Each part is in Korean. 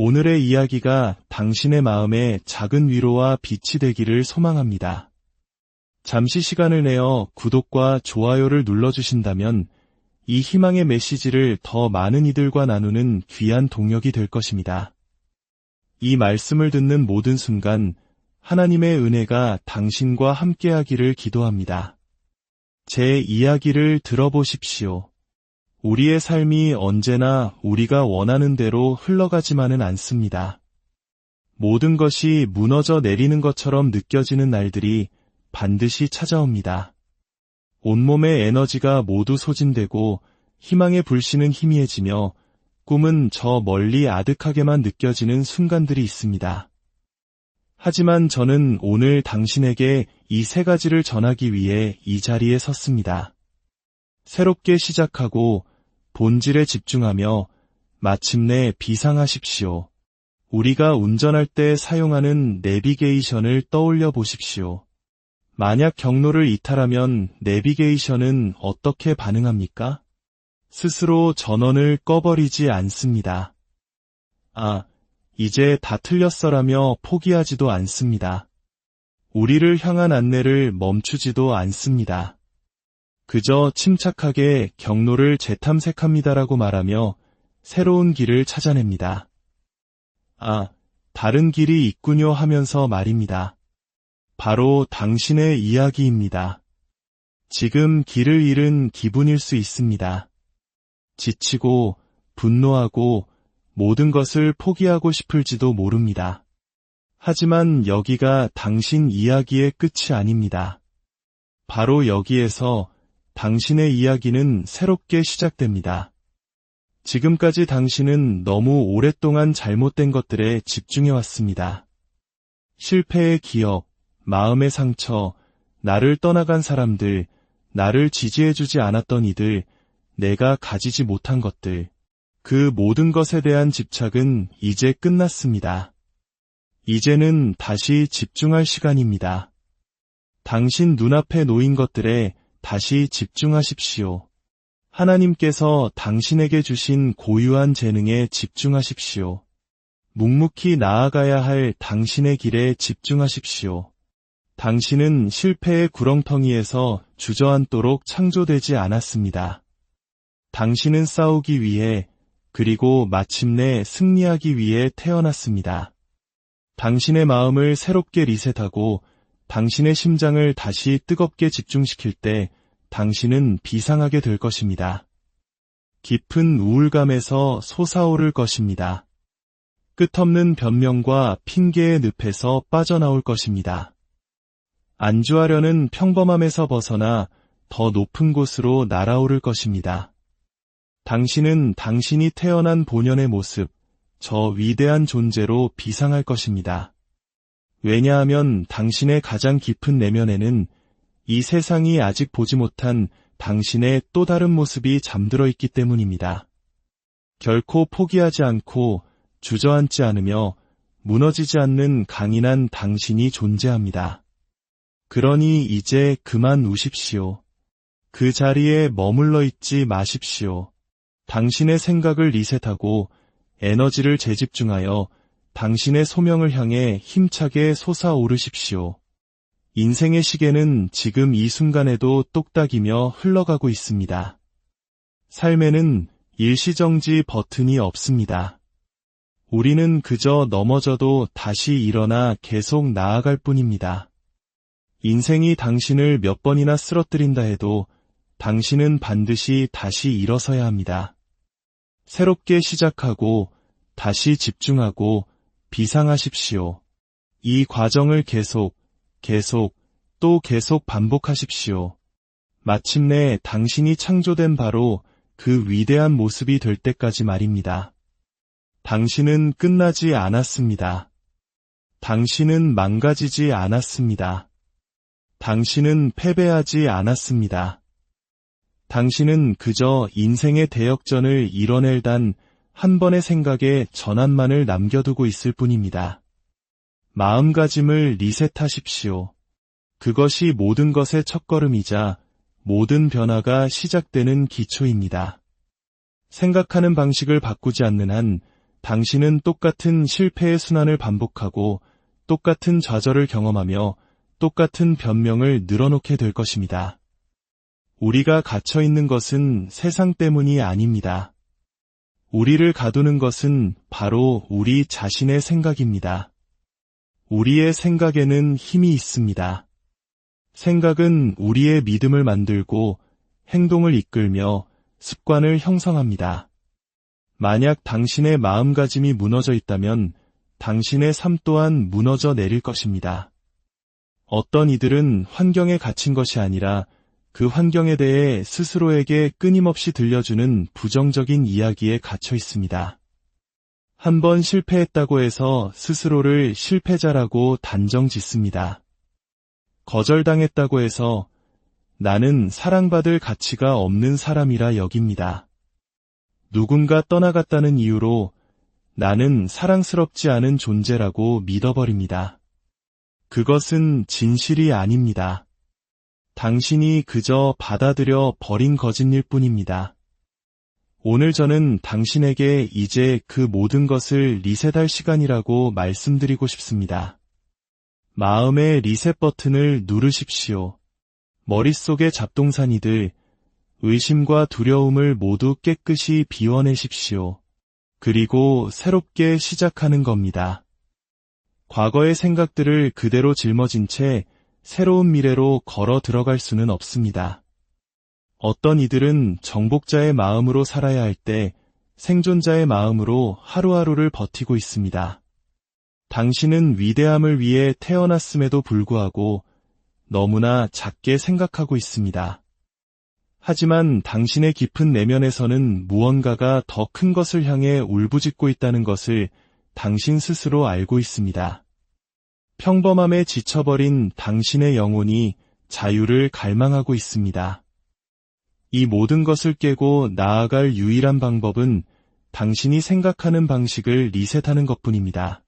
오늘의 이야기가 당신의 마음에 작은 위로와 빛이 되기를 소망합니다. 잠시 시간을 내어 구독과 좋아요를 눌러주신다면 이 희망의 메시지를 더 많은 이들과 나누는 귀한 동력이 될 것입니다. 이 말씀을 듣는 모든 순간 하나님의 은혜가 당신과 함께하기를 기도합니다. 제 이야기를 들어보십시오. 우리의 삶이 언제나 우리가 원하는 대로 흘러가지만은 않습니다. 모든 것이 무너져 내리는 것처럼 느껴지는 날들이 반드시 찾아옵니다. 온몸의 에너지가 모두 소진되고 희망의 불씨는 희미해지며 꿈은 저 멀리 아득하게만 느껴지는 순간들이 있습니다. 하지만 저는 오늘 당신에게 이 세 가지를 전하기 위해 이 자리에 섰습니다. 새롭게 시작하고 본질에 집중하며 마침내 비상하십시오. 우리가 운전할 때 사용하는 내비게이션을 떠올려 보십시오. 만약 경로를 이탈하면 내비게이션은 어떻게 반응합니까? 스스로 전원을 꺼버리지 않습니다. 이제 다 틀렸어라며 포기하지도 않습니다. 우리를 향한 안내를 멈추지도 않습니다. 그저 침착하게 경로를 재탐색합니다라고 말하며 새로운 길을 찾아냅니다. 다른 길이 있군요 하면서 말입니다. 바로 당신의 이야기입니다. 지금 길을 잃은 기분일 수 있습니다. 지치고 분노하고 모든 것을 포기하고 싶을지도 모릅니다. 하지만 여기가 당신 이야기의 끝이 아닙니다. 바로 여기에서 당신의 이야기는 새롭게 시작됩니다. 지금까지 당신은 너무 오랫동안 잘못된 것들에 집중해왔습니다. 실패의 기억, 마음의 상처, 나를 떠나간 사람들, 나를 지지해주지 않았던 이들, 내가 가지지 못한 것들, 그 모든 것에 대한 집착은 이제 끝났습니다. 이제는 다시 집중할 시간입니다. 당신 눈앞에 놓인 것들에 다시 집중하십시오. 하나님께서 당신에게 주신 고유한 재능에 집중하십시오. 묵묵히 나아가야 할 당신의 길에 집중하십시오. 당신은 실패의 구렁텅이에서 주저앉도록 창조되지 않았습니다. 당신은 싸우기 위해 그리고 마침내 승리하기 위해 태어났습니다. 당신의 마음을 새롭게 리셋하고 당신의 심장을 다시 뜨겁게 집중시킬 때 당신은 비상하게 될 것입니다. 깊은 우울감에서 솟아오를 것입니다. 끝없는 변명과 핑계의 늪에서 빠져나올 것입니다. 안주하려는 평범함에서 벗어나 더 높은 곳으로 날아오를 것입니다. 당신은 당신이 태어난 본연의 모습, 저 위대한 존재로 비상할 것입니다. 왜냐하면 당신의 가장 깊은 내면에는 이 세상이 아직 보지 못한 당신의 또 다른 모습이 잠들어 있기 때문입니다. 결코 포기하지 않고 주저앉지 않으며 무너지지 않는 강인한 당신이 존재합니다. 그러니 이제 그만 우십시오. 그 자리에 머물러 있지 마십시오. 당신의 생각을 리셋하고 에너지를 재집중하여 당신의 소명을 향해 힘차게 솟아오르십시오. 인생의 시계는 지금 이 순간에도 똑딱이며 흘러가고 있습니다. 삶에는 일시정지 버튼이 없습니다. 우리는 그저 넘어져도 다시 일어나 계속 나아갈 뿐입니다. 인생이 당신을 몇 번이나 쓰러뜨린다 해도 당신은 반드시 다시 일어서야 합니다. 새롭게 시작하고 다시 집중하고 비상하십시오. 이 과정을 계속 또 계속 반복하십시오. 마침내 당신이 창조된 바로 그 위대한 모습이 될 때까지 말입니다. 당신은 끝나지 않았습니다. 당신은 망가지지 않았습니다. 당신은 패배하지 않았습니다. 당신은 그저 인생의 대역전을 이뤄낼 단 한 번의 생각에 전환만을 남겨두고 있을 뿐입니다. 마음가짐을 리셋하십시오. 그것이 모든 것의 첫걸음이자 모든 변화가 시작되는 기초입니다. 생각하는 방식을 바꾸지 않는 한 당신은 똑같은 실패의 순환을 반복하고 똑같은 좌절을 경험하며 똑같은 변명을 늘어놓게 될 것입니다. 우리가 갇혀 있는 것은 세상 때문이 아닙니다. 우리를 가두는 것은 바로 우리 자신의 생각입니다. 우리의 생각에는 힘이 있습니다. 생각은 우리의 믿음을 만들고 행동을 이끌며 습관을 형성합니다. 만약 당신의 마음가짐이 무너져 있다면 당신의 삶 또한 무너져 내릴 것입니다. 어떤 이들은 환경에 갇힌 것이 아니라 그 환경에 대해 스스로에게 끊임없이 들려주는 부정적인 이야기에 갇혀 있습니다. 한 번 실패했다고 해서 스스로를 실패자라고 단정 짓습니다. 거절당했다고 해서 나는 사랑받을 가치가 없는 사람이라 여깁니다. 누군가 떠나갔다는 이유로 나는 사랑스럽지 않은 존재라고 믿어버립니다. 그것은 진실이 아닙니다. 당신이 그저 받아들여 버린 거짓일 뿐입니다. 오늘 저는 당신에게 이제 그 모든 것을 리셋할 시간이라고 말씀드리고 싶습니다. 마음의 리셋 버튼을 누르십시오. 머릿속의 잡동사니들, 의심과 두려움을 모두 깨끗이 비워내십시오. 그리고 새롭게 시작하는 겁니다. 과거의 생각들을 그대로 짊어진 채 새로운 미래로 걸어 들어갈 수는 없습니다. 어떤 이들은 정복자의 마음으로 살아야 할 때 생존자의 마음으로 하루하루를 버티고 있습니다. 당신은 위대함을 위해 태어났음에도 불구하고 너무나 작게 생각하고 있습니다. 하지만 당신의 깊은 내면에서는 무언가가 더 큰 것을 향해 울부짖고 있다는 것을 당신 스스로 알고 있습니다. 평범함에 지쳐버린 당신의 영혼이 자유를 갈망하고 있습니다. 이 모든 것을 깨고 나아갈 유일한 방법은 당신이 생각하는 방식을 리셋하는 것뿐입니다.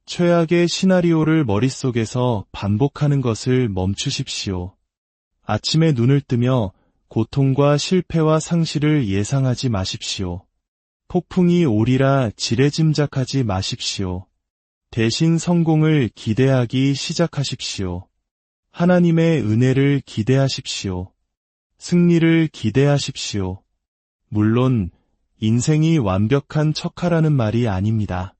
최악의 시나리오를 머릿속에서 반복하는 것을 멈추십시오. 아침에 눈을 뜨며 고통과 실패와 상실을 예상하지 마십시오. 폭풍이 오리라 지레짐작하지 마십시오. 대신 성공을 기대하기 시작하십시오. 하나님의 은혜를 기대하십시오. 승리를 기대하십시오. 물론 인생이 완벽한 척하라는 말이 아닙니다.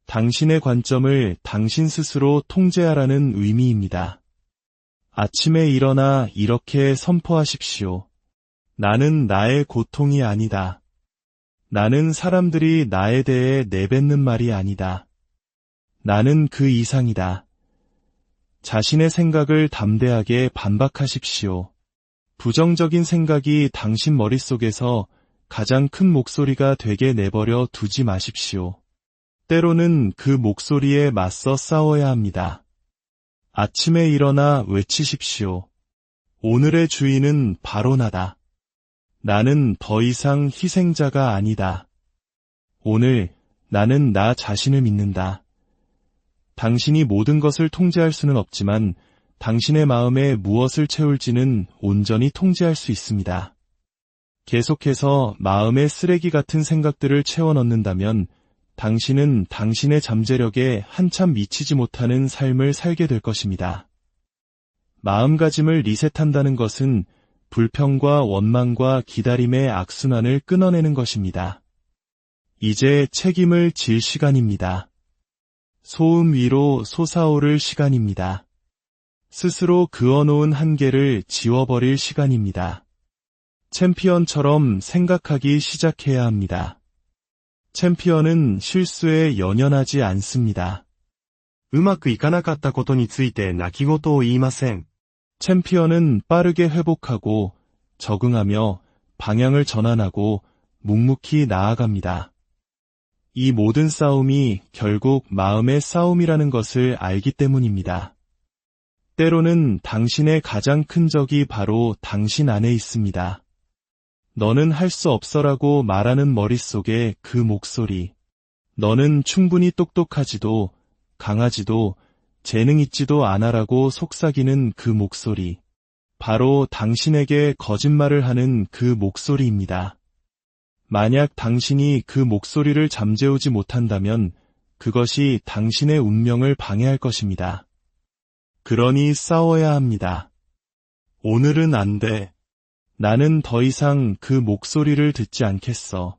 당신의 관점을 당신 스스로 통제하라는 의미입니다. 아침에 일어나 이렇게 선포하십시오. 나는 나의 고통이 아니다. 나는 사람들이 나에 대해 내뱉는 말이 아니다. 나는 그 이상이다. 자신의 생각을 담대하게 반박하십시오. 부정적인 생각이 당신 머릿속에서 가장 큰 목소리가 되게 내버려 두지 마십시오. 때로는 그 목소리에 맞서 싸워야 합니다. 아침에 일어나 외치십시오. 오늘의 주인은 바로 나다. 나는 더 이상 희생자가 아니다. 오늘 나는 나 자신을 믿는다. 당신이 모든 것을 통제할 수는 없지만 당신의 마음에 무엇을 채울지는 온전히 통제할 수 있습니다. 계속해서 마음의 쓰레기 같은 생각들을 채워 넣는다면 당신은 당신의 잠재력에 한참 미치지 못하는 삶을 살게 될 것입니다. 마음가짐을 리셋한다는 것은 불평과 원망과 기다림의 악순환을 끊어내는 것입니다. 이제 책임을 질 시간입니다. 소음 위로 솟아오를 시간입니다. 스스로 그어놓은 한계를 지워버릴 시간입니다. 챔피언처럼 생각하기 시작해야 합니다. 챔피언은 실수에 연연하지 않습니다. うまくいかなかったことについて泣き言を言いません。 챔피언은 빠르게 회복하고 적응하며 방향을 전환하고 묵묵히 나아갑니다. 이 모든 싸움이 결국 마음의 싸움이라는 것을 알기 때문입니다. 때로는 당신의 가장 큰 적이 바로 당신 안에 있습니다. 너는 할 수 없어라고 말하는 머릿속의 그 목소리. 너는 충분히 똑똑하지도 강하지도 재능 있지도 않아라고 속삭이는 그 목소리. 바로 당신에게 거짓말을 하는 그 목소리입니다. 만약 당신이 그 목소리를 잠재우지 못한다면 그것이 당신의 운명을 방해할 것입니다. 그러니 싸워야 합니다. 오늘은 안 돼. 나는 더 이상 그 목소리를 듣지 않겠어.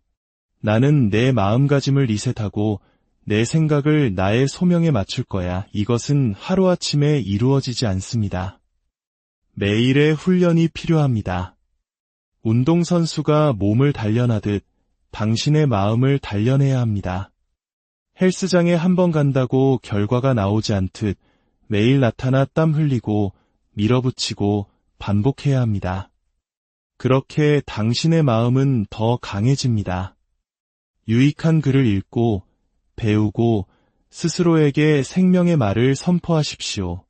나는 내 마음가짐을 리셋하고 내 생각을 나의 소명에 맞출 거야. 이것은 하루아침에 이루어지지 않습니다. 매일의 훈련이 필요합니다. 운동선수가 몸을 단련하듯 당신의 마음을 단련해야 합니다. 헬스장에 한 번 간다고 결과가 나오지 않듯 매일 나타나 땀 흘리고 밀어붙이고 반복해야 합니다. 그렇게 당신의 마음은 더 강해집니다. 유익한 글을 읽고 배우고 스스로에게 생명의 말을 선포하십시오.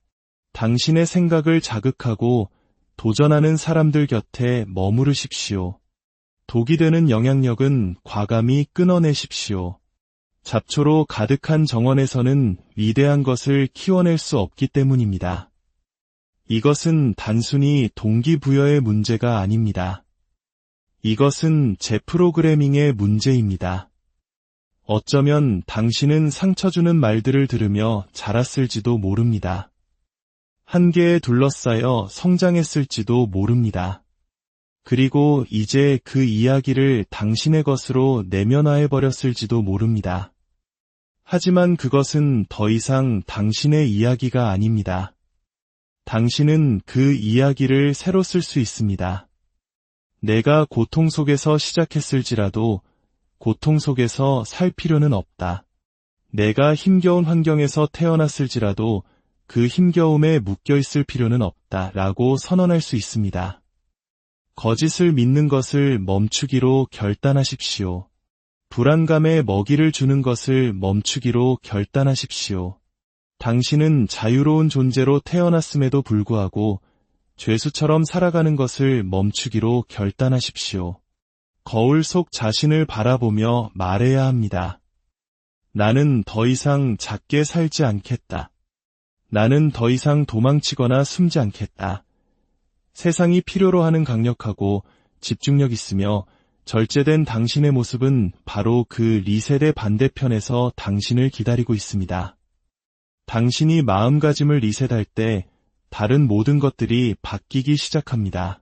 당신의 생각을 자극하고 도전하는 사람들 곁에 머무르십시오. 독이 되는 영향력은 과감히 끊어내십시오. 잡초로 가득한 정원에서는 위대한 것을 키워낼 수 없기 때문입니다. 이것은 단순히 동기부여의 문제가 아닙니다. 이것은 재프로그래밍의 문제입니다. 어쩌면 당신은 상처 주는 말들을 들으며 자랐을지도 모릅니다. 한계에 둘러싸여 성장했을지도 모릅니다. 그리고 이제 그 이야기를 당신의 것으로 내면화해버렸을지도 모릅니다. 하지만 그것은 더 이상 당신의 이야기가 아닙니다. 당신은 그 이야기를 새로 쓸 수 있습니다. 내가 고통 속에서 시작했을지라도 고통 속에서 살 필요는 없다. 내가 힘겨운 환경에서 태어났을지라도 그 힘겨움에 묶여있을 필요는 없다 라고 선언할 수 있습니다. 거짓을 믿는 것을 멈추기로 결단하십시오. 불안감에 먹이를 주는 것을 멈추기로 결단하십시오. 당신은 자유로운 존재로 태어났음에도 불구하고 죄수처럼 살아가는 것을 멈추기로 결단하십시오. 거울 속 자신을 바라보며 말해야 합니다. 나는 더 이상 작게 살지 않겠다. 나는 더 이상 도망치거나 숨지 않겠다. 세상이 필요로 하는 강력하고 집중력 있으며 절제된 당신의 모습은 바로 그 리셋의 반대편에서 당신을 기다리고 있습니다. 당신이 마음가짐을 리셋할 때 다른 모든 것들이 바뀌기 시작합니다.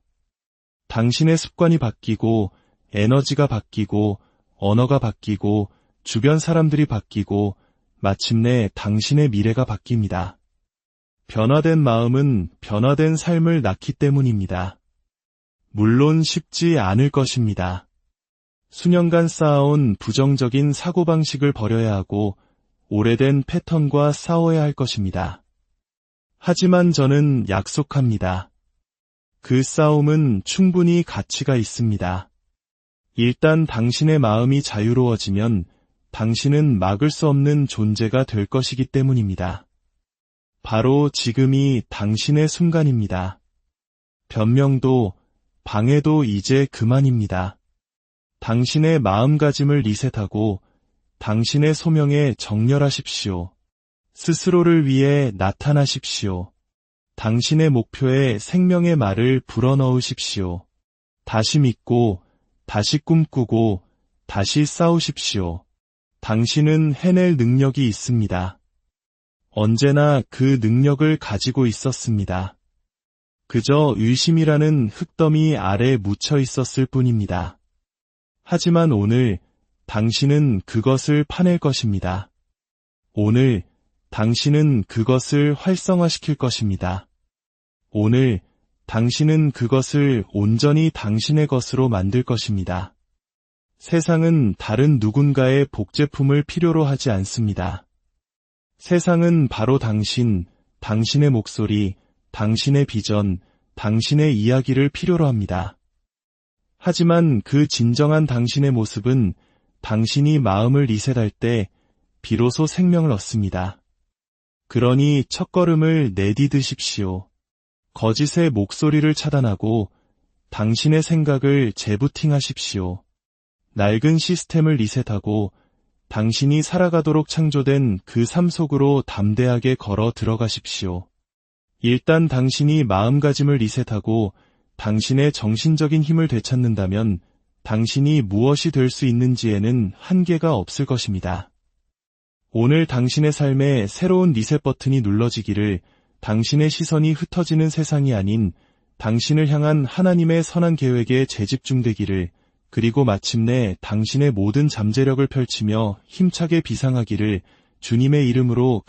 당신의 습관이 바뀌고 에너지가 바뀌고 언어가 바뀌고 주변 사람들이 바뀌고 마침내 당신의 미래가 바뀝니다. 변화된 마음은 변화된 삶을 낳기 때문입니다. 물론 쉽지 않을 것입니다. 수년간 쌓아온 부정적인 사고방식을 버려야 하고 오래된 패턴과 싸워야 할 것입니다. 하지만 저는 약속합니다. 그 싸움은 충분히 가치가 있습니다. 일단 당신의 마음이 자유로워지면 당신은 막을 수 없는 존재가 될 것이기 때문입니다. 바로 지금이 당신의 순간입니다. 변명도 방해도 이제 그만입니다. 당신의 마음가짐을 리셋하고 당신의 소명에 정렬하십시오. 스스로를 위해 나타나십시오. 당신의 목표에 생명의 말을 불어넣으십시오. 다시 믿고, 다시 꿈꾸고, 다시 싸우십시오. 당신은 해낼 능력이 있습니다. 언제나 그 능력을 가지고 있었습니다. 그저 의심이라는 흙더미 아래 묻혀 있었을 뿐입니다. 하지만 오늘 당신은 그것을 파낼 것입니다. 오늘 당신은 그것을 활성화시킬 것입니다. 오늘 당신은 그것을 온전히 당신의 것으로 만들 것입니다. 세상은 다른 누군가의 복제품을 필요로 하지 않습니다. 세상은 바로 당신, 당신의 목소리, 당신의 비전, 당신의 이야기를 필요로 합니다. 하지만 그 진정한 당신의 모습은 당신이 마음을 리셋할 때 비로소 생명을 얻습니다. 그러니 첫걸음을 내디드십시오. 거짓의 목소리를 차단하고 당신의 생각을 재부팅하십시오. 낡은 시스템을 리셋하고 당신이 살아가도록 창조된 그 삶 속으로 담대하게 걸어 들어가십시오. 일단 당신이 마음가짐을 리셋하고 당신의 정신적인 힘을 되찾는다면 당신이 무엇이 될 수 있는지에는 한계가 없을 것입니다. 오늘 당신의 삶에 새로운 리셋 버튼이 눌러지기를, 당신의 시선이 흩어지는 세상이 아닌 당신을 향한 하나님의 선한 계획에 재집중되기를, 그리고 마침내 당신의 모든 잠재력을 펼치며 힘차게 비상하기를 주님의 이름으로